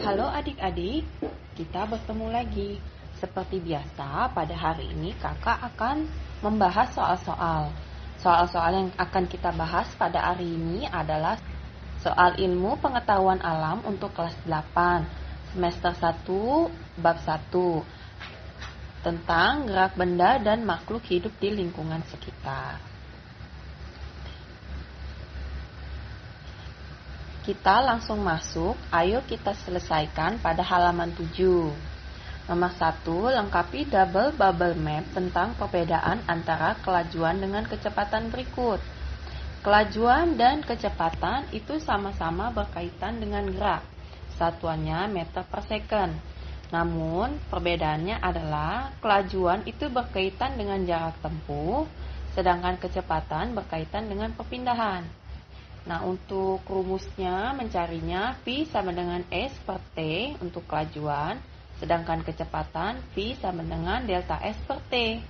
Halo adik-adik, kita bertemu lagi. Seperti biasa, pada hari ini kakak akan membahas soal-soal. Soal-soal yang akan kita bahas pada hari ini adalah soal ilmu pengetahuan alam untuk kelas 8, semester 1, bab 1, tentang gerak benda dan makhluk hidup di lingkungan sekitar. Kita langsung masuk, ayo kita selesaikan pada halaman 7. Nomor 1, lengkapi double bubble map tentang perbedaan antara kelajuan dengan kecepatan berikut. Kelajuan dan kecepatan itu sama-sama berkaitan dengan gerak. Satuannya meter per second. Namun, perbedaannya adalah kelajuan itu berkaitan dengan jarak tempuh, sedangkan kecepatan berkaitan dengan perpindahan. Nah, untuk rumusnya mencarinya V sama dengan S per T untuk kelajuan, sedangkan kecepatan V sama dengan delta S per T.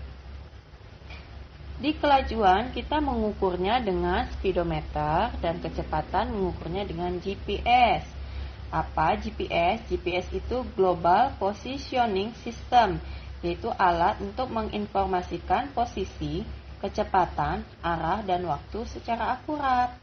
Di kelajuan kita mengukurnya dengan speedometer dan kecepatan mengukurnya dengan GPS. Apa GPS? GPS itu Global Positioning System, yaitu alat untuk menginformasikan posisi, kecepatan, arah, dan waktu secara akurat.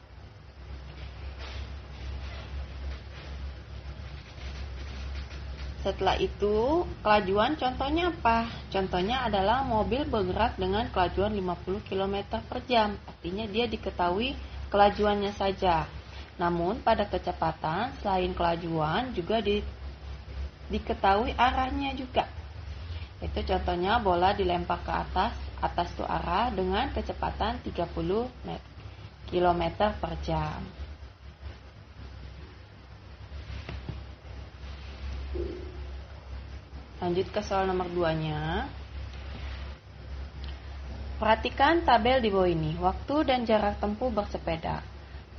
Setelah itu, kelajuan contohnya apa? Contohnya adalah mobil bergerak dengan kelajuan 50 km per jam. Artinya dia diketahui kelajuannya saja. Namun pada kecepatan, selain kelajuan juga diketahui arahnya juga. Itu contohnya bola dilempar ke atas itu arah dengan kecepatan 30 km per jam. Lanjut ke soal nomor 2-nya. Perhatikan tabel di bawah ini. Waktu dan jarak tempuh bersepeda.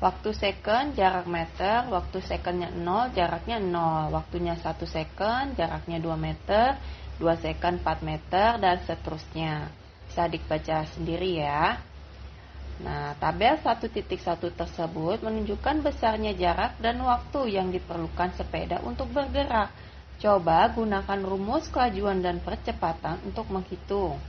Waktu second, jarak meter. Waktu secondnya 0, jaraknya 0. Waktunya 1 second, jaraknya 2 meter. 2 second, 4 meter, dan seterusnya. Bisa dibaca sendiri ya. Nah, tabel 1.1 tersebut menunjukkan besarnya jarak dan waktu yang diperlukan sepeda untuk bergerak. Coba gunakan rumus kelajuan dan percepatan untuk menghitung.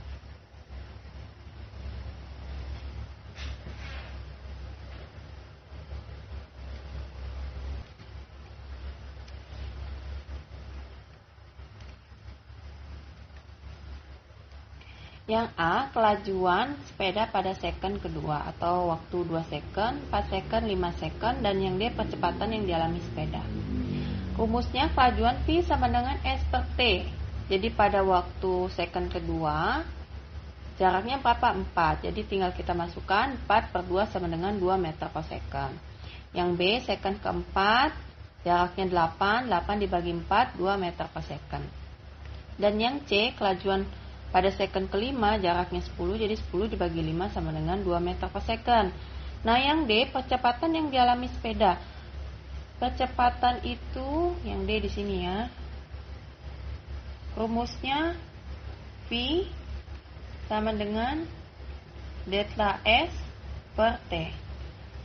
Yang A, kelajuan sepeda pada second kedua atau waktu 2 second, 4 second, 5 second, dan yang D, percepatan yang dialami sepeda. Rumusnya kelajuan V sama dengan S per T. Jadi pada waktu second kedua, jaraknya berapa? 4. Jadi tinggal kita masukkan 4 per 2 sama dengan 2 meter per second. Yang B, second keempat, jaraknya 8. 8 dibagi 4, 2 meter per second. Dan yang C, kelajuan pada second kelima, jaraknya 10. Jadi 10 dibagi 5 sama dengan 2 meter per second. Nah, yang D, percepatan yang dialami sepeda. Kecepatan itu yang D di sini ya. Rumusnya V sama dengan delta S per T.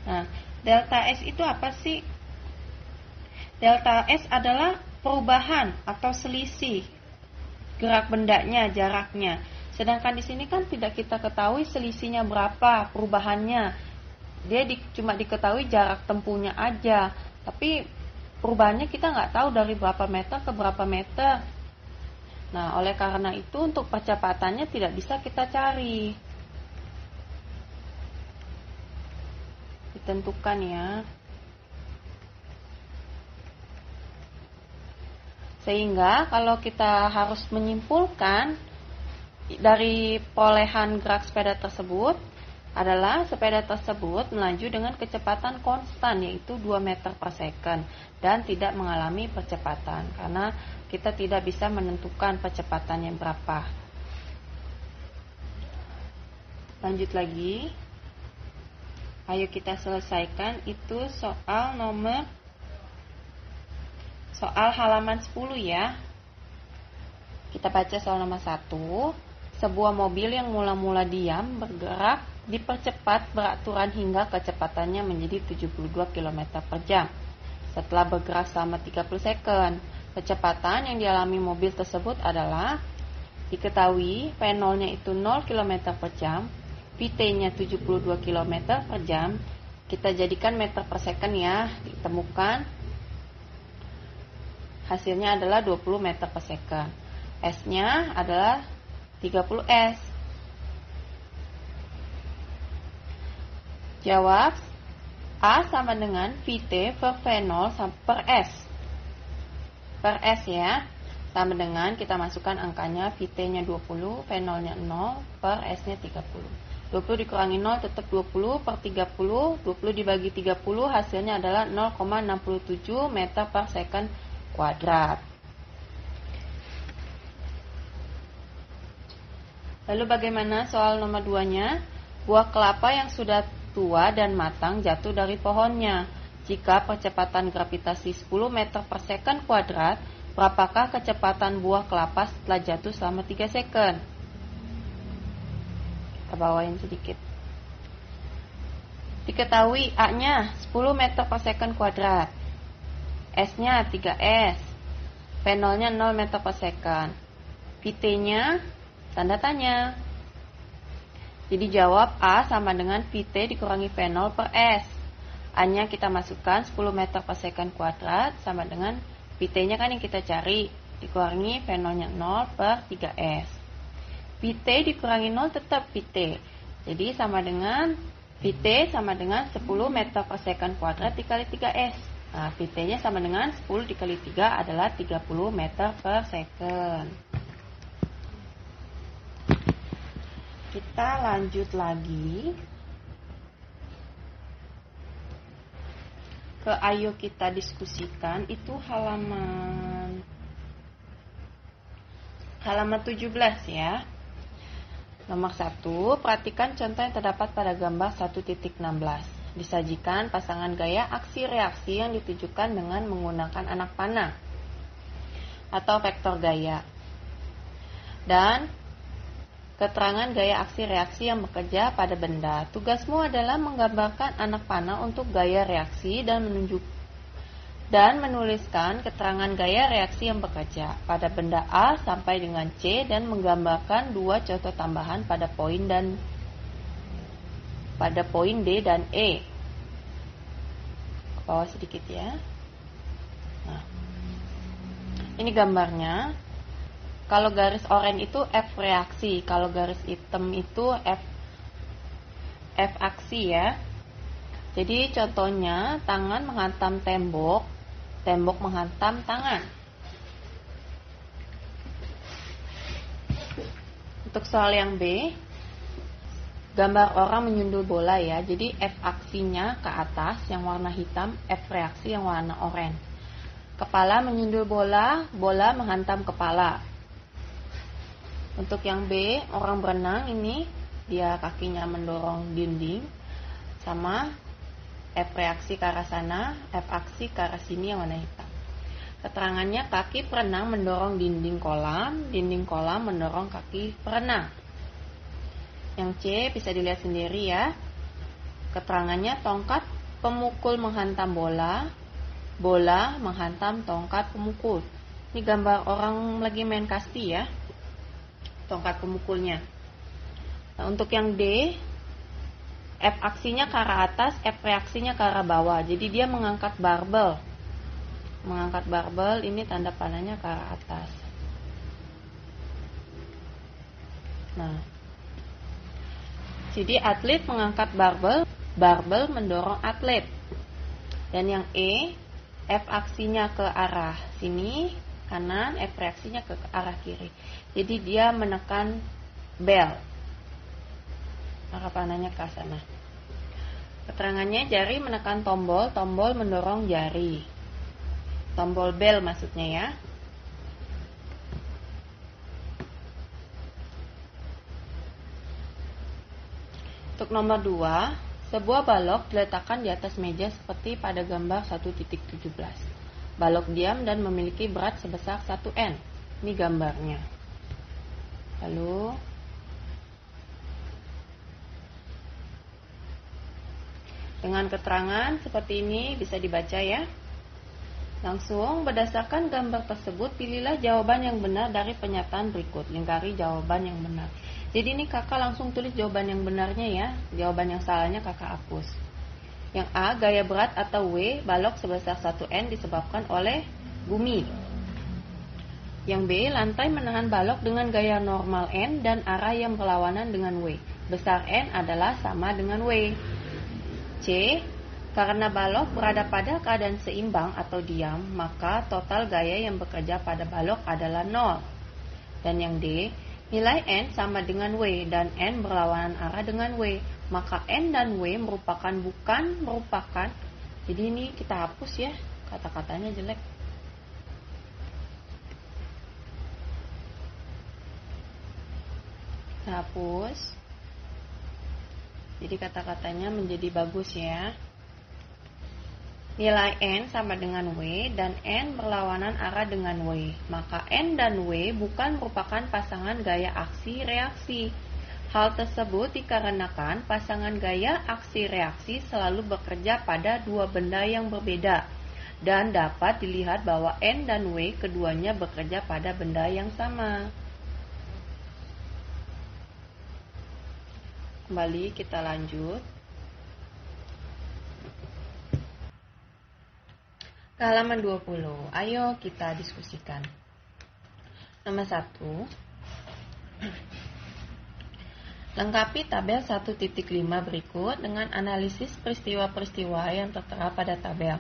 Nah, delta S itu apa sih? Delta S adalah perubahan atau selisih gerak bendanya, jaraknya. Sedangkan di sini kan tidak kita ketahui selisihnya berapa, perubahannya. Dia cuma diketahui jarak tempuhnya aja. Tapi perubahannya kita nggak tahu dari berapa meter ke berapa meter. Nah, oleh karena itu untuk percepatannya tidak bisa kita cari. Ditentukan ya. Sehingga kalau kita harus menyimpulkan dari perolehan gerak sepeda tersebut, adalah sepeda tersebut melaju dengan kecepatan konstan yaitu 2 meter per second dan tidak mengalami percepatan karena kita tidak bisa menentukan percepatannya berapa. Lanjut lagi. Ayo kita selesaikan itu soal halaman 10 ya. Kita baca soal nomor 1. Sebuah mobil yang mula-mula diam bergerak dipercepat beraturan hingga kecepatannya menjadi 72 km per jam. setelah bergerak selama 30 second. Kecepatan yang dialami mobil tersebut adalah diketahui V0-nya itu 0 km per jam, Vt-nya 72 km per jam. Kita jadikan meter per second ya, ditemukan hasilnya adalah 20 meter per second. S-nya adalah 30 S. Jawab, A sama dengan Vt per V0 per S. Per S ya, sama dengan kita masukkan angkanya, Vt-nya 20, V0-nya 0, per S-nya 30. 20 dikurangi 0 tetap 20 per 30, 20 dibagi 30 hasilnya adalah 0,67 meter per second kuadrat. Lalu bagaimana soal nomor 2-nya? Buah kelapa yang sudah tua dan matang jatuh dari pohonnya. Jika percepatan gravitasi 10 meter per second kuadrat, berapakah kecepatan buah kelapa setelah jatuh selama 3 second? Kita bawain sedikit. Diketahui A-nya 10 meter per second kuadrat, S-nya 3S, V0-nya 0 meter per second, Vt-nya tanda tanya. Jadi jawab A sama dengan Vt dikurangi V0 per S. A-nya kita masukkan 10 meter per second kuadrat sama dengan Vt-nya kan yang kita cari, dikurangi V0-nya 0 per 3S. Vt dikurangi 0 tetap Vt. Jadi sama dengan Vt sama dengan 10 meter per second kuadrat dikali 3S. Nah, Vt-nya sama dengan 10 dikali 3 adalah 30 meter per second. Kita lanjut lagi ke ayo kita diskusikan, itu halaman 17 ya. Nomor 1, perhatikan contoh yang terdapat pada gambar 1.16. Disajikan pasangan gaya aksi reaksi yang ditujukan dengan menggunakan anak panah atau vektor gaya. Dan keterangan gaya aksi reaksi yang bekerja pada benda. Tugasmu adalah menggambarkan anak panah untuk gaya reaksi dan menuliskan keterangan gaya reaksi yang bekerja pada benda A sampai dengan C dan menggambarkan 2 contoh tambahan pada poin D dan E. Ke bawah sedikit ya. Nah, ini gambarnya. Kalau garis oranye itu F reaksi, kalau garis hitam itu F aksi ya. Jadi contohnya tangan menghantam tembok, tembok menghantam tangan. Untuk soal yang B, gambar orang menyundul bola ya. Jadi F aksinya ke atas yang warna hitam, F reaksi yang warna oranye. Kepala menyundul bola, bola menghantam kepala. Untuk yang B, orang berenang ini dia kakinya mendorong dinding, sama F reaksi ke arah sana, F aksi ke arah sini yang warna hitam. Keterangannya kaki perenang mendorong dinding kolam mendorong kaki perenang. Yang C bisa dilihat sendiri ya. Keterangannya tongkat pemukul menghantam bola, bola menghantam tongkat pemukul. Ini gambar orang lagi main kasti ya, tongkat pemukulnya. Nah, untuk yang D, F aksinya ke arah atas, F reaksinya ke arah bawah. Jadi dia mengangkat barbel. Mengangkat barbel ini tanda panahnya ke arah atas. Nah, jadi atlet mengangkat barbel, barbel mendorong atlet. Dan yang E, F aksinya ke arah sini, kanan, F reaksinya ke arah kiri. Jadi dia menekan bel. Arah panahnya ke sana. Keterangannya jari menekan tombol, tombol mendorong jari. Tombol bel maksudnya ya. Untuk nomor 2, sebuah balok diletakkan di atas meja seperti pada gambar 1.17. Balok diam dan memiliki berat sebesar 1N. Ini gambarnya. Lalu dengan keterangan seperti ini bisa dibaca ya. Langsung berdasarkan gambar tersebut, pilihlah jawaban yang benar dari pernyataan berikut. Lingkari jawaban yang benar. Jadi ini kakak langsung tulis jawaban yang benarnya ya. Jawaban yang salahnya kakak hapus. Yang A, gaya berat atau W, balok sebesar 1N disebabkan oleh bumi. Yang B, lantai menahan balok dengan gaya normal N dan arah yang berlawanan dengan W. Besar N adalah sama dengan W. C, karena balok berada pada keadaan seimbang atau diam, maka total gaya yang bekerja pada balok adalah 0. Dan yang D, nilai N sama dengan W dan N berlawanan arah dengan W, maka N dan W bukan merupakan. Jadi ini kita hapus ya, kata-katanya jelek. Kita hapus. Jadi kata-katanya menjadi bagus ya. Nilai N sama dengan W dan N berlawanan arah dengan W. Maka N dan W bukan merupakan pasangan gaya aksi reaksi. Hal tersebut dikarenakan pasangan gaya aksi reaksi selalu bekerja pada dua benda yang berbeda. Dan dapat dilihat bahwa N dan W keduanya bekerja pada benda yang sama. Kembali kita lanjut. Ke halaman 20, ayo kita diskusikan. Nomor 1, lengkapi tabel 1.5 berikut dengan analisis peristiwa-peristiwa yang tertera pada tabel.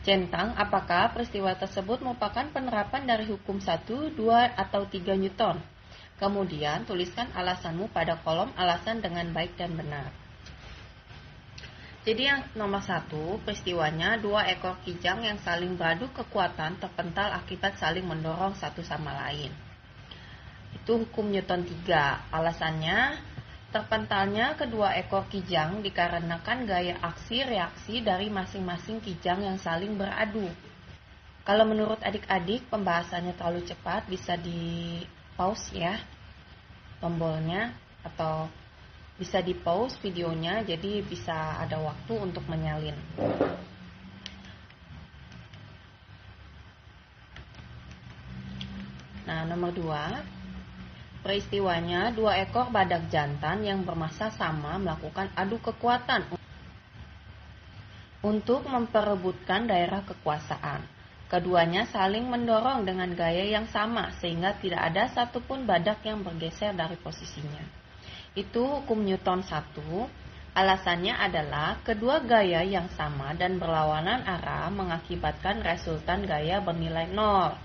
Centang apakah peristiwa tersebut merupakan penerapan dari hukum 1, 2, atau 3 Newton. Kemudian tuliskan alasanmu pada kolom alasan dengan baik dan benar. Jadi yang nomor 1, peristiwanya dua ekor kijang yang saling beradu kekuatan terpental akibat saling mendorong satu sama lain. Itu hukum Newton 3. Alasannya, terpentalnya kedua ekor kijang dikarenakan gaya aksi-reaksi dari masing-masing kijang yang saling beradu. Kalau menurut adik-adik pembahasannya terlalu cepat, bisa di pause ya tombolnya, atau bisa di pause videonya, jadi bisa ada waktu untuk menyalin. Nah, nomor 2, peristiwanya dua ekor badak jantan yang bermasa sama melakukan adu kekuatan untuk memperebutkan daerah kekuasaan. Keduanya saling mendorong dengan gaya yang sama sehingga tidak ada satupun badak yang bergeser dari posisinya. Itu hukum Newton 1. Alasannya adalah kedua gaya yang sama dan berlawanan arah mengakibatkan resultan gaya bernilai 0.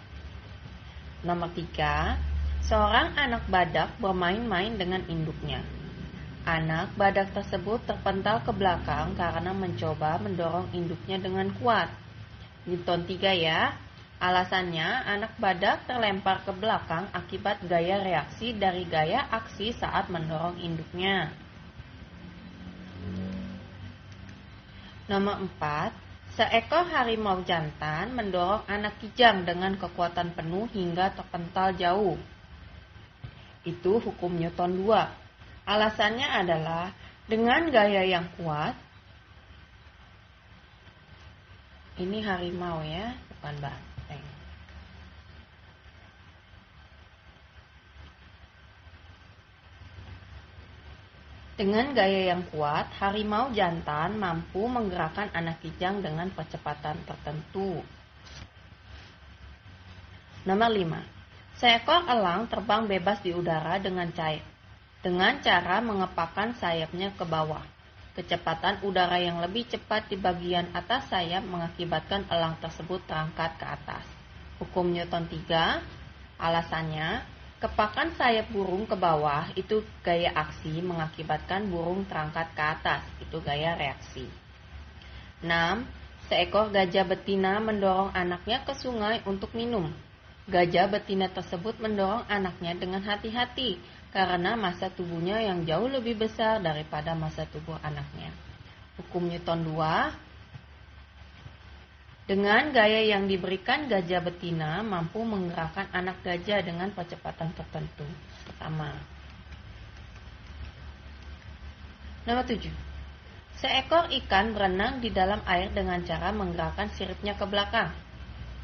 Nomor 3, seorang anak badak bermain-main dengan induknya. Anak badak tersebut terpental ke belakang karena mencoba mendorong induknya dengan kuat. Newton 3 ya. Alasannya, anak badak terlempar ke belakang akibat gaya reaksi dari gaya aksi saat mendorong induknya. Nomor 4, seekor harimau jantan mendorong anak kijang dengan kekuatan penuh hingga terpental jauh. Itu hukum Newton 2. Alasannya adalah dengan gaya yang kuat. Ini harimau ya, bukan banteng. Dengan gaya yang kuat, harimau jantan mampu menggerakkan anak kijang dengan percepatan tertentu. Nomor 5, seekor elang terbang bebas di udara dengan cara mengepakkan sayapnya ke bawah. Kecepatan udara yang lebih cepat di bagian atas sayap mengakibatkan elang tersebut terangkat ke atas. Hukum Newton 3, alasannya, kepakan sayap burung ke bawah itu gaya aksi mengakibatkan burung terangkat ke atas, itu gaya reaksi. 6, seekor gajah betina mendorong anaknya ke sungai untuk minum. Gajah betina tersebut mendorong anaknya dengan hati-hati karena massa tubuhnya yang jauh lebih besar daripada massa tubuh anaknya. Hukum Newton 2, dengan gaya yang diberikan gajah betina mampu menggerakkan anak gajah dengan percepatan tertentu. Pertama. Nomor 7, seekor ikan berenang di dalam air dengan cara menggerakkan siripnya ke belakang.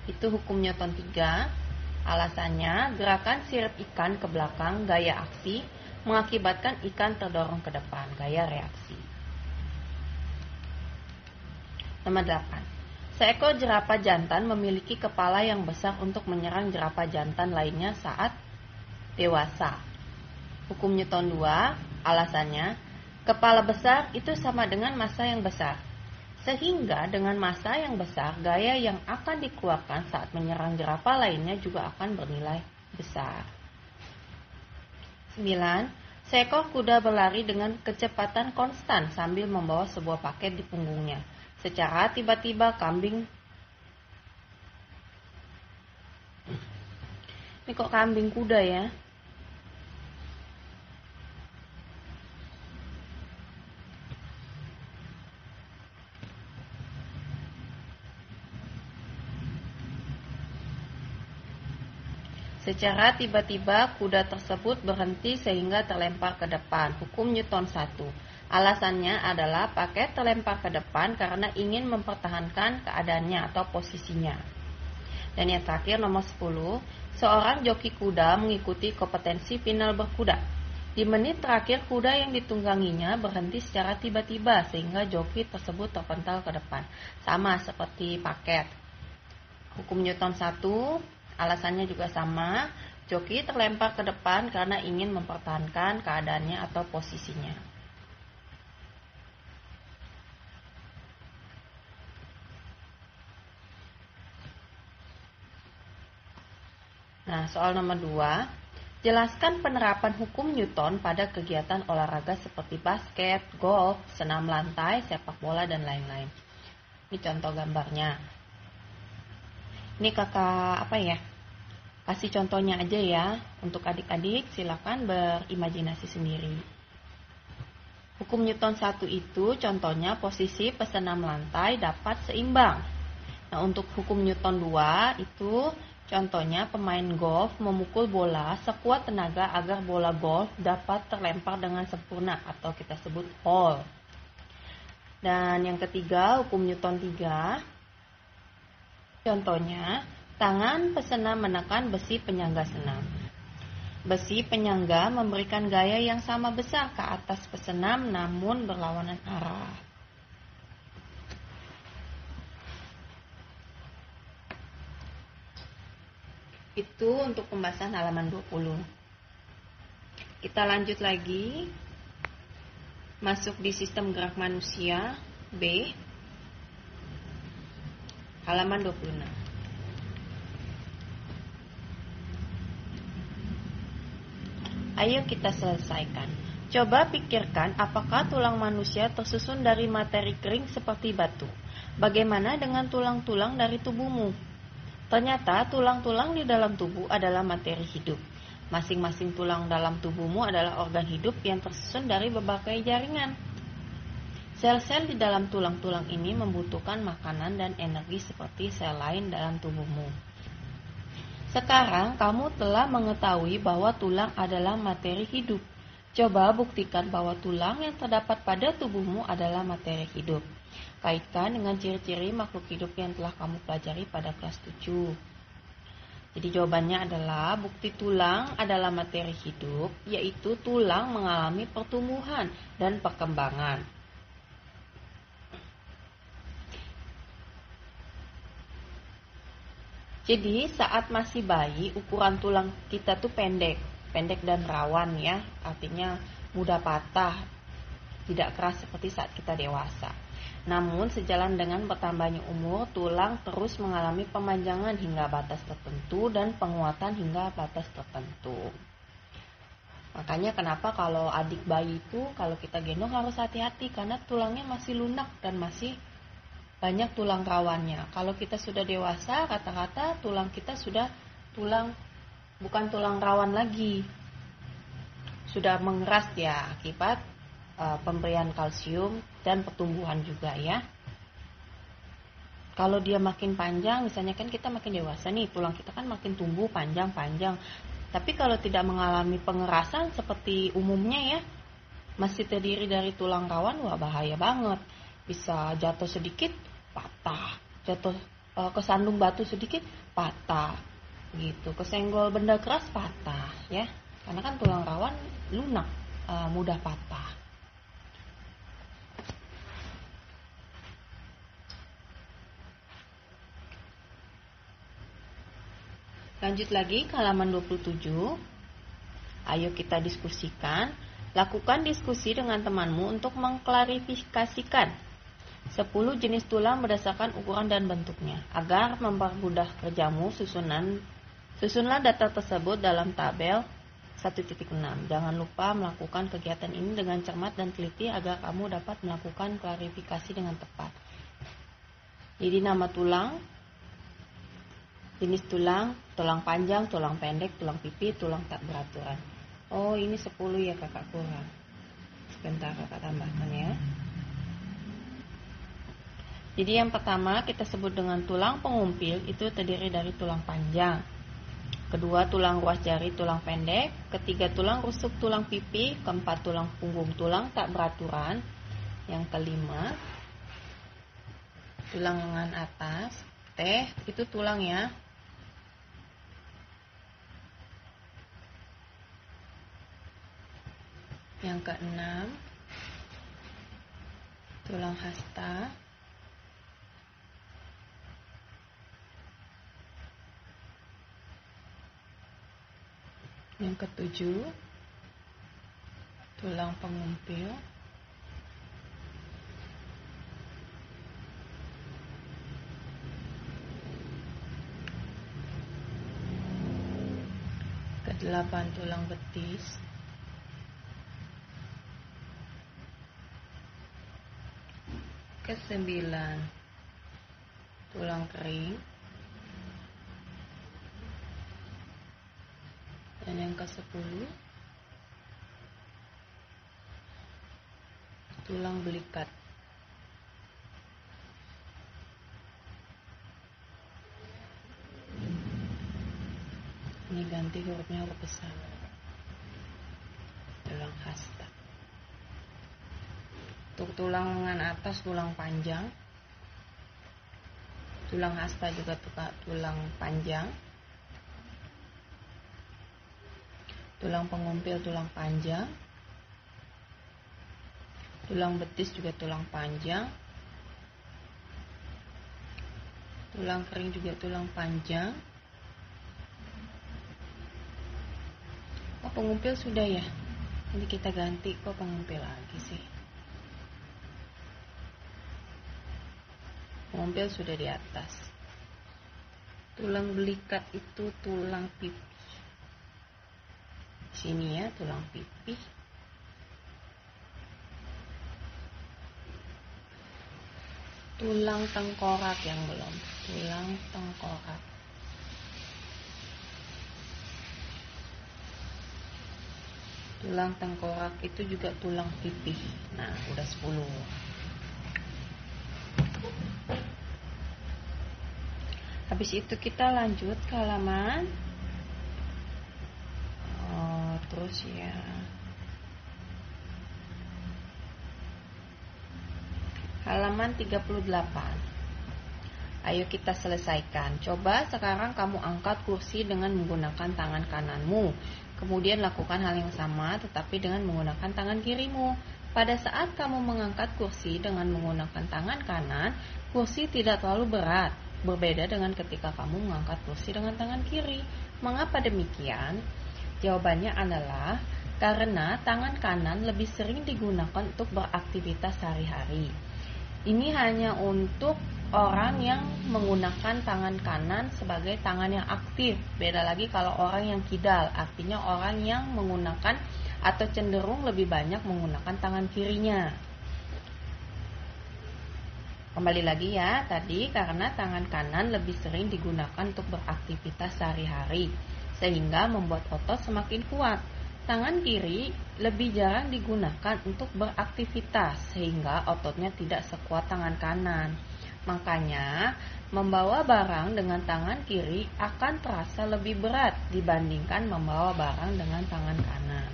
Itu hukum Newton 3. Alasannya, gerakan sirip ikan ke belakang gaya aksi mengakibatkan ikan terdorong ke depan gaya reaksi. Nomor 8. Seekor jerapah jantan memiliki kepala yang besar untuk menyerang jerapah jantan lainnya saat dewasa. Hukum Newton 2. Alasannya, kepala besar itu sama dengan massa yang besar. Sehingga dengan massa yang besar, gaya yang akan dikeluarkan saat menyerang jerapah lainnya juga akan bernilai besar. 9. Seekor kuda berlari dengan kecepatan konstan sambil membawa sebuah paket di punggungnya. Secara tiba-tiba ini kok kambing kuda ya? Secara tiba-tiba kuda tersebut berhenti sehingga terlempar ke depan. Hukum Newton 1. Alasannya adalah paket terlempar ke depan karena ingin mempertahankan keadaannya atau posisinya. Dan yang terakhir nomor 10. Seorang joki kuda mengikuti kompetensi final berkuda. Di menit terakhir kuda yang ditungganginya berhenti secara tiba-tiba sehingga joki tersebut terpental ke depan. Sama seperti paket. Hukum Newton 1. Alasannya juga sama, joki terlempar ke depan karena ingin mempertahankan keadaannya atau posisinya. Nah, soal nomor 2, jelaskan penerapan hukum Newton pada kegiatan olahraga seperti basket, golf, senam lantai, sepak bola, dan lain-lain. Ini contoh gambarnya. Ini kakak kasih contohnya aja ya. Untuk adik-adik silakan berimajinasi sendiri. Hukum Newton 1 itu contohnya posisi pesenam lantai dapat seimbang. Nah, untuk hukum Newton 2 itu contohnya pemain golf memukul bola sekuat tenaga agar bola golf dapat terlempar dengan sempurna atau kita sebut hole. Dan yang ketiga, hukum Newton 3. Contohnya, tangan pesenam menekan besi penyangga senam. Besi penyangga memberikan gaya yang sama besar ke atas pesenam namun berlawanan arah. Itu untuk pembahasan halaman 20. Kita lanjut lagi. Masuk di sistem gerak manusia B. Halaman 26. Ayo kita selesaikan. Coba pikirkan apakah tulang manusia tersusun dari materi kering seperti batu. Bagaimana dengan tulang-tulang dari tubuhmu? Ternyata tulang-tulang di dalam tubuh adalah materi hidup. Masing-masing tulang dalam tubuhmu adalah organ hidup yang tersusun dari berbagai jaringan. Sel-sel di dalam tulang-tulang ini membutuhkan makanan dan energi seperti sel lain dalam tubuhmu. Sekarang kamu telah mengetahui bahwa tulang adalah materi hidup. Coba buktikan bahwa tulang yang terdapat pada tubuhmu adalah materi hidup. Kaitkan dengan ciri-ciri makhluk hidup yang telah kamu pelajari pada kelas 7. Jadi jawabannya adalah bukti tulang adalah materi hidup, yaitu tulang mengalami pertumbuhan dan perkembangan. Jadi saat masih bayi ukuran tulang kita tuh pendek dan rawan ya, artinya mudah patah, tidak keras seperti saat kita dewasa. Namun sejalan dengan bertambahnya umur, tulang terus mengalami pemanjangan hingga batas tertentu dan penguatan hingga batas tertentu. Makanya kenapa kalau adik bayi itu kalau kita gendong harus hati-hati karena tulangnya masih lunak dan masih banyak tulang rawannya. Kalau kita sudah dewasa, rata-rata tulang kita sudah bukan tulang rawan lagi. Sudah mengeras ya akibat pemberian kalsium dan pertumbuhan juga ya. Kalau dia makin panjang, misalnya kan kita makin dewasa nih, tulang kita kan makin tumbuh panjang-panjang. Tapi kalau tidak mengalami pengerasan seperti umumnya ya, masih terdiri dari tulang rawan, wah bahaya banget. Bisa jatuh sedikit patah, jatuh kesandung batu sedikit patah gitu, kesenggol benda keras patah ya, karena kan tulang rawan lunak, mudah patah. Lanjut lagi ke halaman 27. Ayo kita diskusikan. Lakukan diskusi dengan temanmu untuk mengklarifikasikan 10 jenis tulang berdasarkan ukuran dan bentuknya. Agar mempermudah kerjamu, susunlah data tersebut dalam tabel 1.6. Jangan lupa melakukan kegiatan ini dengan cermat dan teliti agar kamu dapat melakukan klarifikasi dengan tepat. Jadi nama tulang, jenis tulang, tulang panjang, tulang pendek, tulang pipi, tulang tak beraturan. Oh, ini 10 ya kakak kurang. Sebentar kakak tambahkan ya. Jadi yang pertama kita sebut dengan tulang pengumpil, itu terdiri dari tulang panjang. Kedua, tulang ruas jari, tulang pendek. Ketiga, tulang rusuk, tulang pipi. Keempat, tulang punggung, tulang tak beraturan. Yang kelima, tulang lengan atas, itu tulang ya. Yang keenam, tulang hasta. Yang ketujuh, tulang pengumpil. Kedelapan, tulang betis. Kesembilan, tulang kering. Dan yang ke-10, tulang belikat. Ini ganti hurufnya huruf besar. Tulang hasta. Untuk tulang lengan atas, tulang panjang. Tulang hasta juga tulang panjang. Tulang pengumpil tulang panjang. Tulang betis juga tulang panjang. Tulang kering juga tulang panjang. Oh, pengumpil sudah ya. Nanti kita ganti, kok pengumpil lagi sih. Pengumpil sudah di atas. Tulang belikat itu tulang pipi. Sini ya, tulang pipi. Tulang tengkorak yang belum. Tulang tengkorak. Tulang tengkorak itu juga tulang pipi. Nah, udah 10. Habis itu kita lanjut ke halaman terus ya. Halaman 38. Ayo kita selesaikan. Coba sekarang kamu angkat kursi dengan menggunakan tangan kananmu. Kemudian lakukan hal yang sama tetapi dengan menggunakan tangan kirimu. Pada saat kamu mengangkat kursi dengan menggunakan tangan kanan, kursi tidak terlalu berat. Berbeda dengan ketika kamu mengangkat kursi dengan tangan kiri. Mengapa demikian? Jawabannya adalah karena tangan kanan lebih sering digunakan untuk beraktivitas sehari-hari. Ini hanya untuk orang yang menggunakan tangan kanan sebagai tangan yang aktif. Beda lagi kalau orang yang kidal, artinya orang yang menggunakan atau cenderung lebih banyak menggunakan tangan kirinya. Kembali lagi ya, tadi karena tangan kanan lebih sering digunakan untuk beraktivitas sehari-hari, sehingga membuat otot semakin kuat. Tangan kiri lebih jarang digunakan untuk beraktivitas, sehingga ototnya tidak sekuat tangan kanan. Makanya, membawa barang dengan tangan kiri akan terasa lebih berat dibandingkan membawa barang dengan tangan kanan.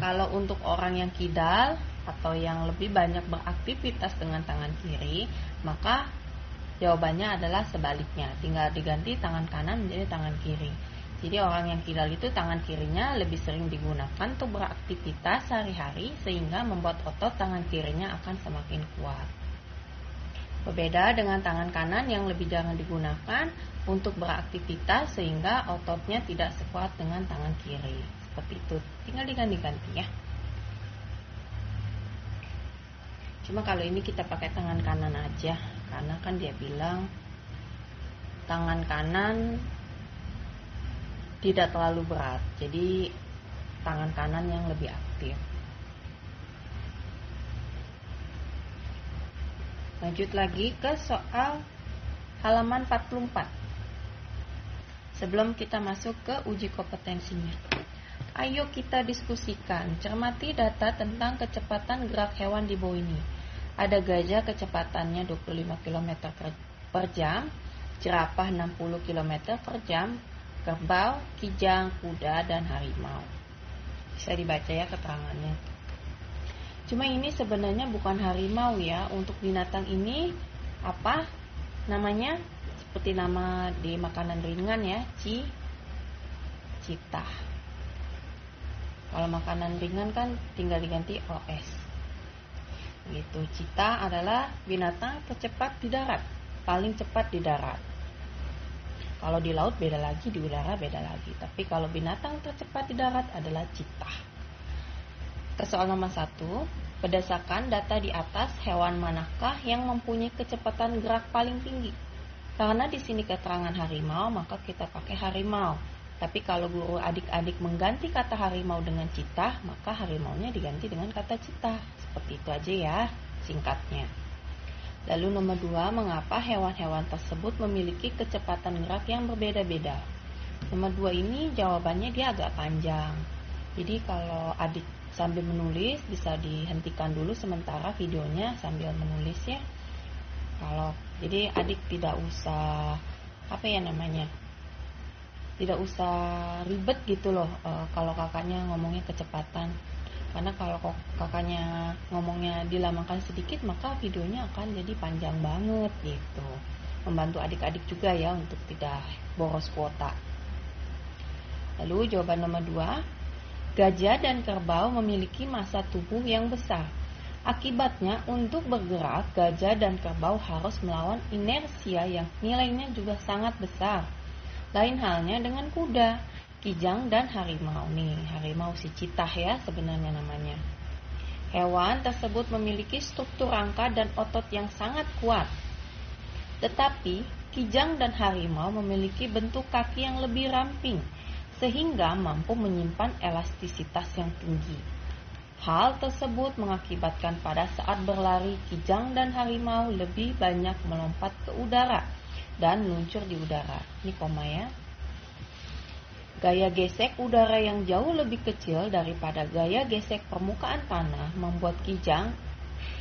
Kalau untuk orang yang kidal, atau yang lebih banyak beraktivitas dengan tangan kiri, maka jawabannya adalah sebaliknya, tinggal diganti tangan kanan menjadi tangan kiri. Jadi orang yang kidal itu tangan kirinya lebih sering digunakan untuk beraktivitas sehari-hari, sehingga membuat otot tangan kirinya akan semakin kuat. Berbeda dengan tangan kanan yang lebih jarang digunakan untuk beraktivitas, sehingga ototnya tidak sekuat dengan tangan kiri. Seperti itu, tinggal diganti-ganti ya. Cuma kalau ini kita pakai tangan kanan aja, karena kan dia bilang tangan kanan tidak terlalu berat, jadi tangan kanan yang lebih aktif. Lanjut lagi ke soal halaman 44. Sebelum kita masuk ke uji kompetensinya, ayo kita diskusikan, cermati data tentang kecepatan gerak hewan di bawah ini. Ada gajah kecepatannya 25 km per jam, jerapah 60 km per jam, kerbau, kijang, kuda, dan harimau. Bisa dibaca ya keterangannya. Cuma ini sebenarnya bukan harimau ya. Untuk binatang ini apa namanya? Seperti nama di makanan ringan ya, citah. Kalau makanan ringan kan tinggal diganti OS. Gitu. Citah adalah binatang tercepat di darat, paling cepat di darat. Kalau di laut beda lagi, di udara beda lagi. Tapi kalau binatang tercepat di darat adalah citah. Ke soal nomor 1, berdasarkan data di atas, hewan manakah yang mempunyai kecepatan gerak paling tinggi? Karena di sini keterangan harimau, maka kita pakai harimau. Tapi kalau guru adik-adik mengganti kata harimau dengan citah, maka harimaunya diganti dengan kata citah. Seperti itu aja ya, singkatnya. Lalu nomor 2, mengapa hewan-hewan tersebut memiliki kecepatan gerak yang berbeda-beda? Nomor 2 ini jawabannya dia agak panjang. Jadi kalau adik sambil menulis bisa dihentikan dulu sementara videonya sambil menulis ya. Jadi adik tidak usah tidak usah ribet gitu loh kalau kakaknya ngomongnya kecepatan. Karena kalau kakaknya ngomongnya dilamakan sedikit, maka videonya akan jadi panjang banget gitu. Membantu adik-adik juga ya untuk tidak boros kuota. Lalu jawaban nomor 2, gajah dan kerbau memiliki massa tubuh yang besar. Akibatnya untuk bergerak, gajah dan kerbau harus melawan inersia yang nilainya juga sangat besar. Lain halnya dengan kuda, kijang, dan harimau. Nih, harimau si citah ya sebenarnya namanya. Hewan tersebut memiliki struktur rangka dan otot yang sangat kuat. Tetapi, kijang dan harimau memiliki bentuk kaki yang lebih ramping, sehingga mampu menyimpan elastisitas yang tinggi. Hal tersebut mengakibatkan pada saat berlari, kijang dan harimau lebih banyak melompat ke udara dan meluncur di udara. Ini koma ya. Gaya gesek udara yang jauh lebih kecil daripada gaya gesek permukaan tanah membuat kijang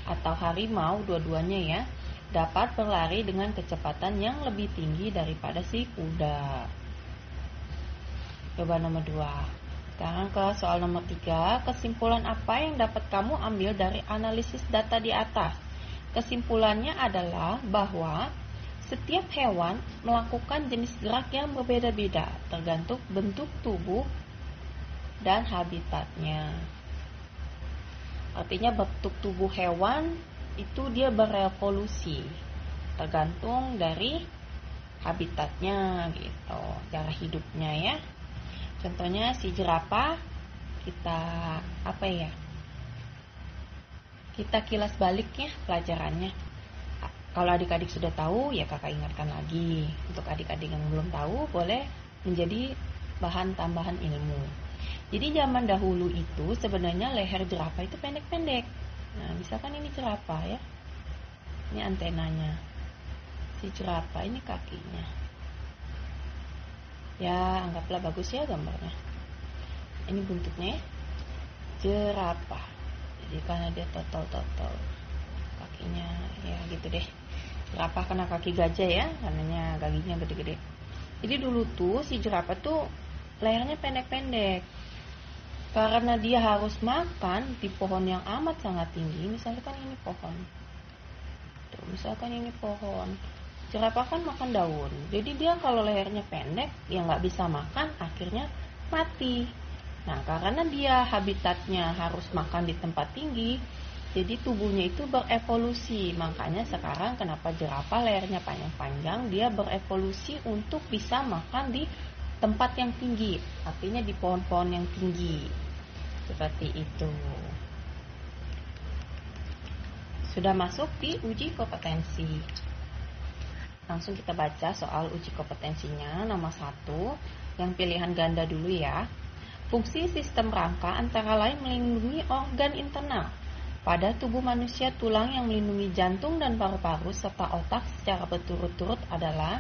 atau harimau, dua-duanya ya, dapat berlari dengan kecepatan yang lebih tinggi daripada si kuda. Coba nomor 2. Sekarang ke soal nomor 3. Kesimpulan apa yang dapat kamu ambil dari analisis data di atas? Kesimpulannya adalah bahwa setiap hewan melakukan jenis gerak yang berbeda-beda tergantung bentuk tubuh dan habitatnya. Artinya bentuk tubuh hewan itu dia berevolusi tergantung dari habitatnya gitu, cara hidupnya ya. Contohnya si jerapah kita kilas balik ya pelajarannya. Kalau adik-adik sudah tahu, ya kakak ingatkan lagi. Untuk adik-adik yang belum tahu, boleh menjadi bahan tambahan ilmu. Jadi zaman dahulu itu sebenarnya leher jerapah itu pendek-pendek. Nah, misalkan ini jerapah ya. Ini antenanya. Si jerapah ini kakinya. Ya, anggaplah bagus ya gambarnya. Ini buntutnya ya. Jerapah. Jadi karena dia totol-totol. Kakinya ya gitu deh. Jerapah kena kaki gajah ya, karenanya gaginya gede-gede. Jadi dulu tuh si jerapah tuh lehernya pendek-pendek. Karena dia harus makan di pohon yang amat sangat tinggi, misalkan ini pohon. Tuh, misalkan ini pohon. Jerapah kan makan daun. Jadi dia kalau lehernya pendek, ya nggak bisa makan, akhirnya mati. Nah, karena dia habitatnya harus makan di tempat tinggi, jadi tubuhnya itu berevolusi. Makanya sekarang kenapa jerapah lehernya panjang-panjang, dia berevolusi untuk bisa makan di tempat yang tinggi, artinya di pohon-pohon yang tinggi. Seperti itu. Sudah masuk di uji kompetensi. Langsung kita baca soal uji kompetensinya. Nomor 1, yang pilihan ganda dulu ya. Fungsi sistem rangka antara lain melindungi organ internal. Pada tubuh manusia, tulang yang melindungi jantung dan paru-paru serta otak secara berturut-turut adalah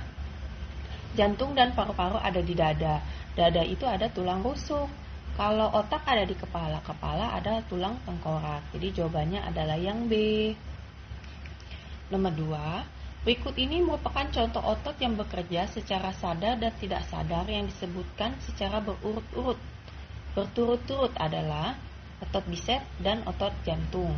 jantung dan paru-paru ada di dada. Dada itu ada tulang rusuk. Kalau otak ada di kepala, kepala ada tulang tengkorak. Jadi jawabannya adalah yang B. Nomor 2, berikut ini merupakan contoh otot yang bekerja secara sadar dan tidak sadar yang disebutkan secara berurut-urut. Berturut-turut adalah otot bisep dan otot jantung.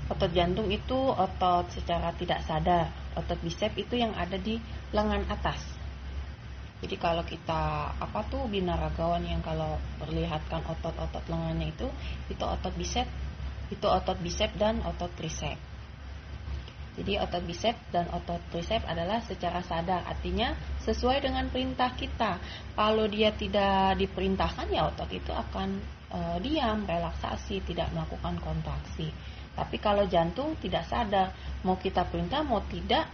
Otot jantung itu otot secara tidak sadar. Otot bisep itu yang ada di lengan atas. Jadi kalau kita binaragawan yang kalau perlihatkan otot-otot lengannya itu otot bisep, itu otot bisep dan otot trisep. Jadi otot bisep dan otot trisep adalah secara sadar, artinya sesuai dengan perintah kita. Kalau dia tidak diperintahkan, ya otot itu akan diam, relaksasi, tidak melakukan kontraksi. Tapi kalau jantung tidak sadar, mau kita perintah mau tidak,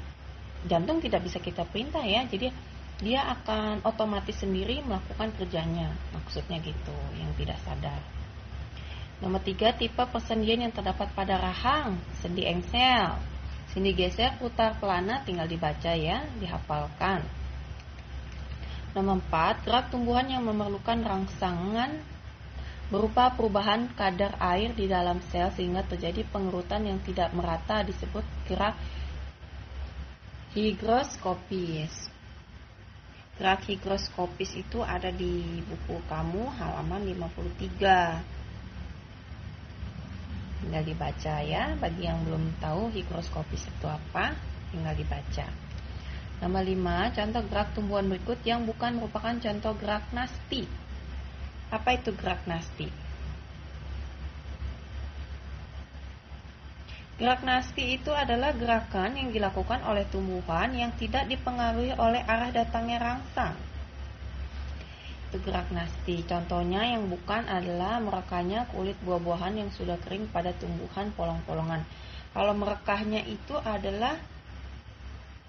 jantung tidak bisa kita perintah ya. Jadi dia akan otomatis sendiri melakukan kerjanya, maksudnya gitu, yang tidak sadar. Nomor 3, tipe persendian yang terdapat pada rahang, sendi engsel. Sendi geser, putar pelana, tinggal dibaca ya, dihafalkan. Nomor 4, gerak tumbuhan yang memerlukan rangsangan berupa perubahan kadar air di dalam sel sehingga terjadi pengerutan yang tidak merata disebut gerak higroskopis. Gerak higroskopis itu ada di buku kamu halaman 53. Tinggal dibaca ya, bagi yang belum tahu higroskopis itu apa, tinggal dibaca. Nomor 5, contoh gerak tumbuhan berikut yang bukan merupakan contoh gerak nasti. Apa itu gerak nasti? Gerak nasti itu adalah gerakan yang dilakukan oleh tumbuhan yang tidak dipengaruhi oleh arah datangnya rangsang. Itu gerak nasti. Contohnya yang bukan adalah merekahnya kulit buah-buahan yang sudah kering pada tumbuhan polong-polongan. Kalau merekahnya itu adalah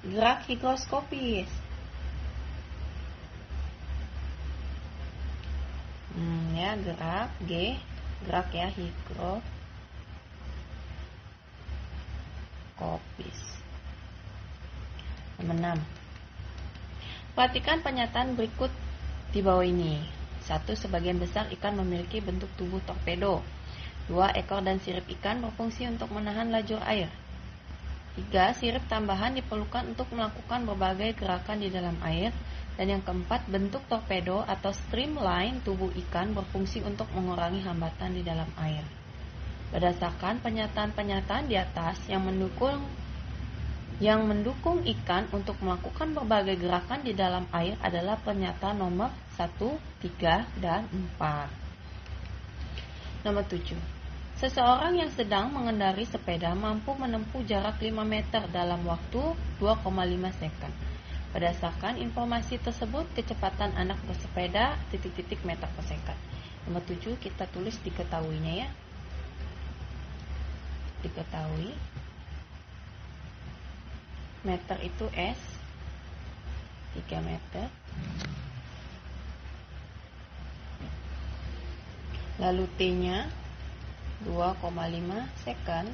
gerak higroskopis. Ya, gerak G, gerak ya, higroskopis. Nomor 6. Perhatikan pernyataan berikut di bawah ini. 1. Sebagian besar ikan memiliki bentuk tubuh torpedo. 2. Ekor dan sirip ikan berfungsi untuk menahan lajur air. 3. Sirip tambahan diperlukan untuk melakukan berbagai gerakan di dalam air. Dan yang keempat, bentuk torpedo atau streamline tubuh ikan berfungsi untuk mengurangi hambatan di dalam air. Berdasarkan pernyataan-pernyataan di atas yang mendukung ikan untuk melakukan berbagai gerakan di dalam air adalah pernyataan nomor 1, 3, dan 4. Nomor 7. Seseorang yang sedang mengendari sepeda mampu menempuh jarak 5 meter dalam waktu 2,5 second. Berdasarkan informasi tersebut, kecepatan anak bersepeda ... meter per second. Nomor 7 kita tulis diketahuinya ya. Diketahui. Meter itu S, 3 meter. Lalu T-nya 2,5 second.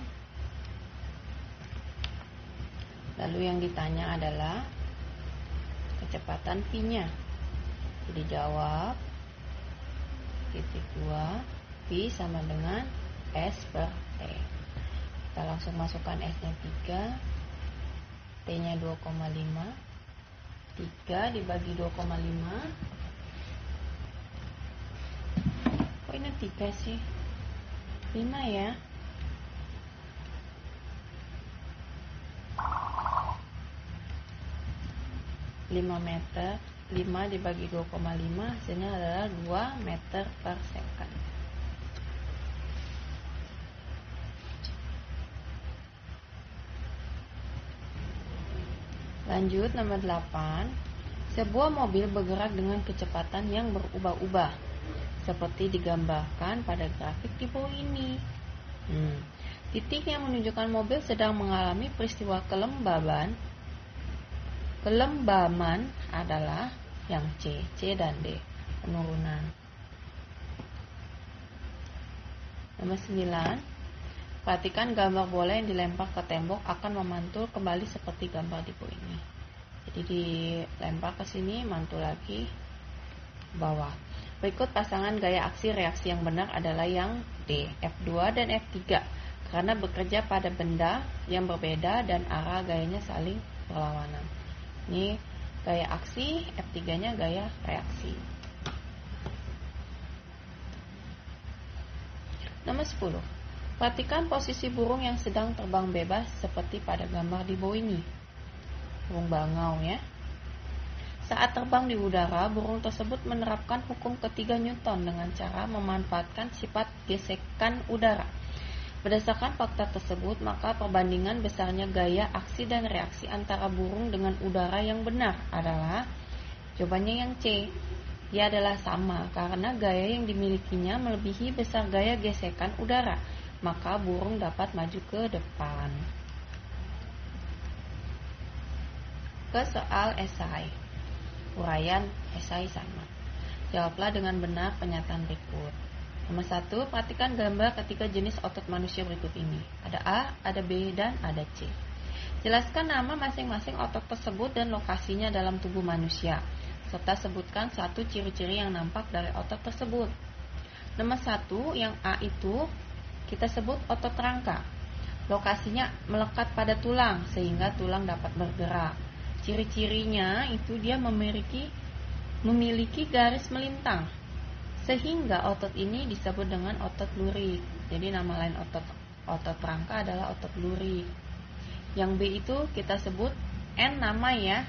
Lalu yang ditanya adalah kecepatan V-nya. Jadi jawab titik 2 V sama dengan S per T. Kita langsung masukkan S-nya 3, T-nya 2,5, 3 dibagi 2,5. Kok ini 3 sih? 5 ya. 5 meter. 5 dibagi 2,5 hasilnya adalah 2 meter per second. Lanjut nomor 8. Sebuah mobil bergerak dengan kecepatan yang berubah-ubah seperti digambarkan pada grafik di bawah ini. Titik yang menunjukkan mobil sedang mengalami peristiwa kelembaman adalah yang C dan D, penurunan. Nomor 9. Perhatikan gambar bola yang dilempar ke tembok akan memantul kembali seperti gambar di bawah ini. Jadi dilempar ke sini, mantul lagi bawah. Berikut pasangan gaya aksi reaksi yang benar adalah yang D, F2 dan F3, karena bekerja pada benda yang berbeda dan arah gayanya saling berlawanan. Ini gaya aksi, F3-nya gaya reaksi. Nomor 10. Perhatikan posisi burung yang sedang terbang bebas seperti pada gambar di bawah ini. Burung bangau ya. Saat terbang di udara, burung tersebut menerapkan hukum ketiga Newton dengan cara memanfaatkan sifat gesekan udara. Berdasarkan fakta tersebut, maka perbandingan besarnya gaya aksi dan reaksi antara burung dengan udara yang benar adalah jawabannya yang C. Dia adalah sama karena gaya yang dimilikinya melebihi besar gaya gesekan udara, maka burung dapat maju ke depan. Ke soal esai. Uraian esai sama. Jawablah dengan benar pernyataan berikut. Nomor 1, perhatikan gambar ketiga jenis otot manusia berikut ini. Ada A, ada B, dan ada C. Jelaskan nama masing-masing otot tersebut dan lokasinya dalam tubuh manusia, serta sebutkan satu ciri-ciri yang nampak dari otot tersebut. Nomor 1, yang A itu kita sebut otot rangka. Lokasinya melekat pada tulang sehingga tulang dapat bergerak. Ciri-cirinya itu dia memiliki garis melintang sehingga otot ini disebut dengan otot lurik. Jadi nama lain otot rangka adalah otot lurik. Yang B itu kita sebut N nama ya.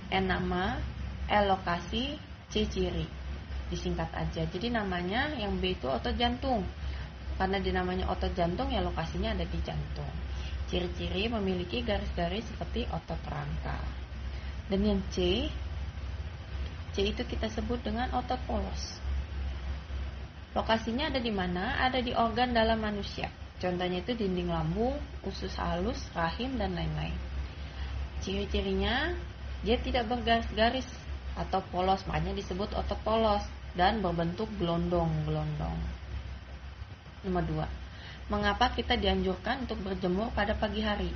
N nama, L lokasi, C ciri. Disingkat aja. Jadi namanya yang B itu otot jantung. Karena dinamanya otot jantung ya lokasinya ada di jantung. Ciri-ciri memiliki garis-garis seperti otot rangka. Dan yang C itu kita sebut dengan otot polos. Lokasinya ada di mana? Ada di organ dalam manusia. Contohnya itu dinding lambung, usus halus, rahim, dan lain-lain. Ciri-cirinya dia tidak bergaris-garis atau polos, makanya disebut otot polos dan berbentuk gelondong-gelondong. Nomor 2. Mengapa kita dianjurkan untuk berjemur pada pagi hari?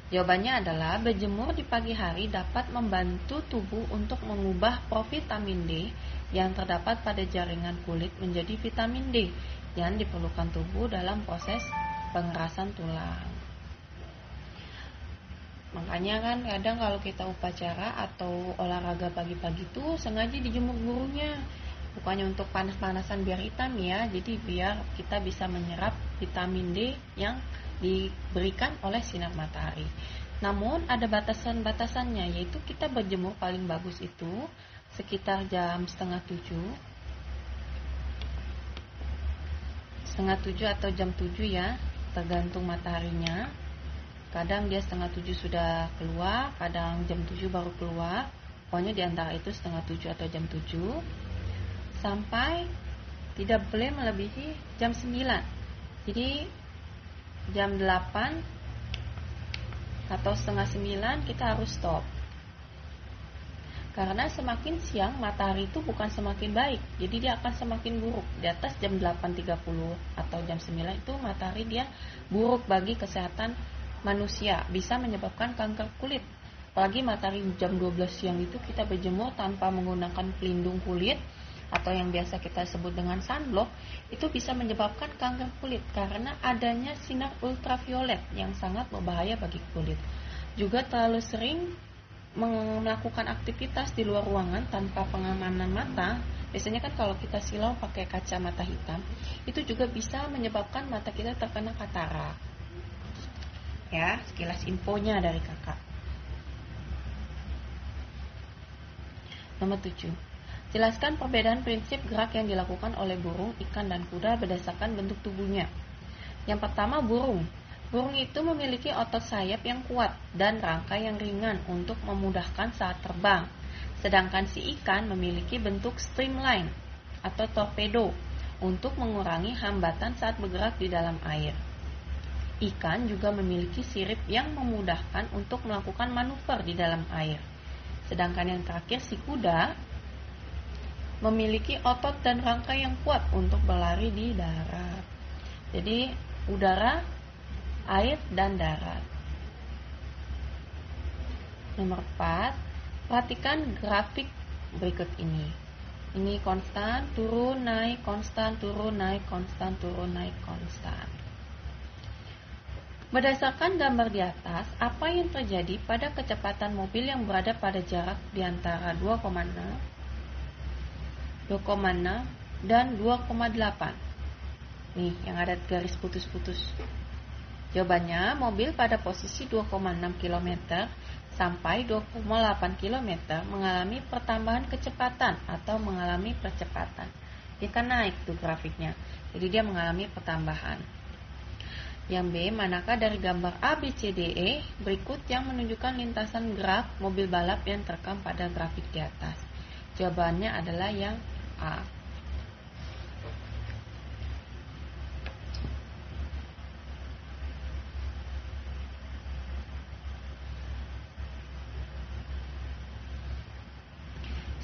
Jawabannya adalah berjemur di pagi hari dapat membantu tubuh untuk mengubah provitamin D yang terdapat pada jaringan kulit menjadi vitamin D yang diperlukan tubuh dalam proses pengerasan tulang. Makanya kan kadang kalau kita upacara atau olahraga pagi-pagi itu sengaja dijemur gurunya. Bukannya untuk panas-panasan biar hitam ya, jadi biar kita bisa menyerap vitamin D yang diberikan oleh sinar matahari. Namun ada batasan-batasannya, yaitu kita berjemur paling bagus itu sekitar jam setengah 7 atau jam 7 ya, tergantung mataharinya. Kadang dia setengah 7 sudah keluar, kadang jam 7 baru keluar. Pokoknya di antara itu setengah 7 atau jam 7 sampai tidak boleh melebihi jam 9. Jadi jam 8 atau setengah 9 kita harus stop. Karena semakin siang matahari itu bukan semakin baik, jadi dia akan semakin buruk. Di atas jam 8.30 atau jam 9 itu matahari dia buruk bagi kesehatan manusia, bisa menyebabkan kanker kulit. Apalagi matahari jam 12 siang itu kita berjemur tanpa menggunakan pelindung kulit atau yang biasa kita sebut dengan sunblock, itu bisa menyebabkan kanker kulit karena adanya sinar ultraviolet yang sangat berbahaya bagi kulit. Juga terlalu sering melakukan aktivitas di luar ruangan tanpa pengamanan mata, biasanya kan kalau kita silau pakai kacamata hitam, itu juga bisa menyebabkan mata kita terkena katarak. Ya, sekilas infonya dari kakak. Nomor 7. Jelaskan perbedaan prinsip gerak yang dilakukan oleh burung, ikan, dan kuda berdasarkan bentuk tubuhnya. Yang pertama, burung. Burung itu memiliki otot sayap yang kuat dan rangka yang ringan untuk memudahkan saat terbang. Sedangkan si ikan memiliki bentuk streamline atau torpedo untuk mengurangi hambatan saat bergerak di dalam air. Ikan juga memiliki sirip yang memudahkan untuk melakukan manuver di dalam air. Sedangkan yang terakhir, si kuda memiliki otot dan rangka yang kuat untuk berlari di darat. Jadi udara, air, dan darat. Nomor 4, perhatikan grafik berikut ini. Ini konstan, turun, naik, konstan, turun, naik, konstan, turun, naik, konstan. Berdasarkan gambar di atas, apa yang terjadi pada kecepatan mobil yang berada pada jarak di antara 2,6 dan 2,8? Nih, yang ada garis putus-putus. Jawabannya, mobil pada posisi 2,6 km sampai 2,8 km mengalami pertambahan kecepatan atau mengalami percepatan. Dia kan naik tuh grafiknya, jadi dia mengalami pertambahan. Yang B, manakah dari gambar A, B, C, D, E berikut yang menunjukkan lintasan gerak mobil balap yang terekam pada grafik di atas? Jawabannya adalah yang A.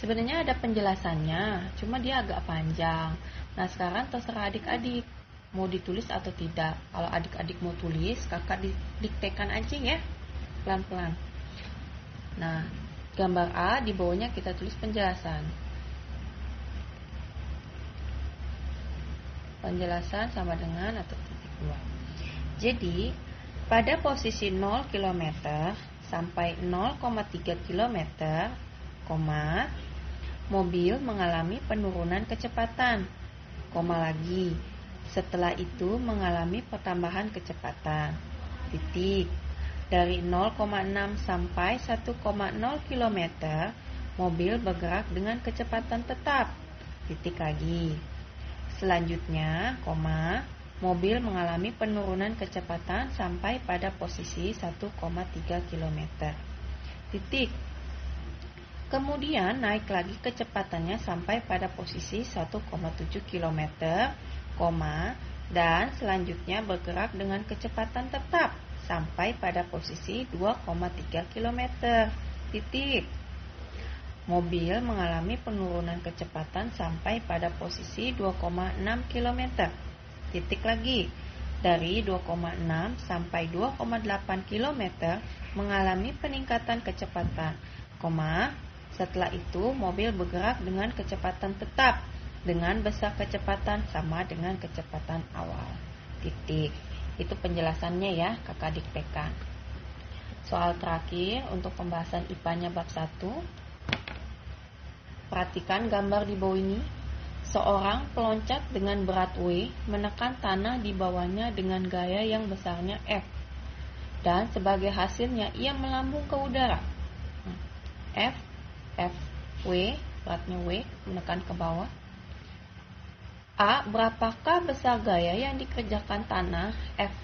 Sebenarnya ada penjelasannya, cuma dia agak panjang. Nah, sekarang terserah adik-adik mau ditulis atau tidak. Kalau adik-adik mau tulis, kakak diktekan aja ya, pelan-pelan. Nah, gambar A, di bawahnya kita tulis penjelasan. Penjelasan sama dengan atau titik 2. Jadi, pada posisi 0 km sampai 0,3 km, mobil mengalami penurunan kecepatan, lagi. Setelah itu mengalami pertambahan kecepatan, titik. Dari 0,6 sampai 1,0 km, mobil bergerak dengan kecepatan tetap, titik lagi. Selanjutnya, mobil mengalami penurunan kecepatan sampai pada posisi 1,3 km, titik. Kemudian naik lagi kecepatannya sampai pada posisi 1,7 km, dan selanjutnya bergerak dengan kecepatan tetap sampai pada posisi 2,3 km, titik. Mobil mengalami penurunan kecepatan sampai pada posisi 2,6 km, titik lagi. Dari 2,6 sampai 2,8 km mengalami peningkatan kecepatan, setelah itu mobil bergerak dengan kecepatan tetap dengan besar kecepatan sama dengan kecepatan awal, titik. Itu penjelasannya ya, kakak diktekan. Soal terakhir untuk pembahasan IPA-nya bab 1. Perhatikan gambar di bawah ini. Seorang peloncat dengan berat W menekan tanah di bawahnya dengan gaya yang besarnya F, dan sebagai hasilnya ia melambung ke udara. F, W, beratnya W, menekan ke bawah. A, berapakah besar gaya yang dikerjakan tanah F,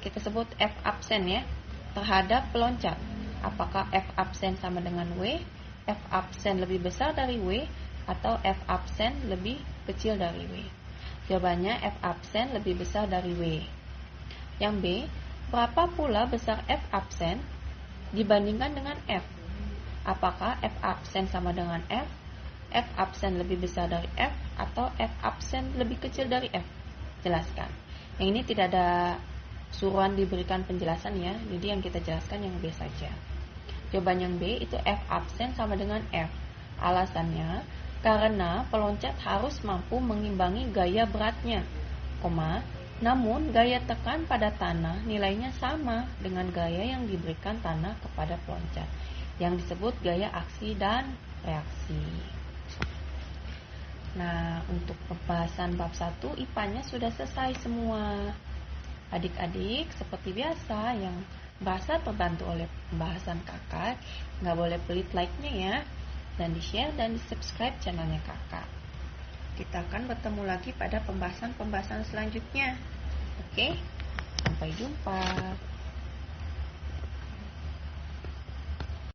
kita sebut F absen ya, terhadap peloncat? Apakah F absen sama dengan W, F absen lebih besar dari W, atau F absen lebih kecil dari W? Jawabannya F absen lebih besar dari W. Yang B, berapa pula besar F absen dibandingkan dengan F? Apakah F absen sama dengan F absen lebih besar dari F, atau F absen lebih kecil dari F? Jelaskan. Yang ini tidak ada suruhan diberikan penjelasan ya, jadi yang kita jelaskan yang B saja. Jawaban yang B itu F absen sama dengan F. Alasannya, karena peloncat harus mampu mengimbangi gaya beratnya, Namun, gaya tekan pada tanah nilainya sama dengan gaya yang diberikan tanah kepada peloncat, yang disebut gaya aksi dan reaksi. Nah, untuk pembahasan bab 1 IPA-nya sudah selesai semua. Adik-adik, seperti biasa, yang bahasa terbantu oleh pembahasan kakak, nggak boleh pelit like-nya ya, dan di-share dan di-subscribe channelnya kakak. Kita akan bertemu lagi pada pembahasan-pembahasan selanjutnya. Oke, sampai jumpa.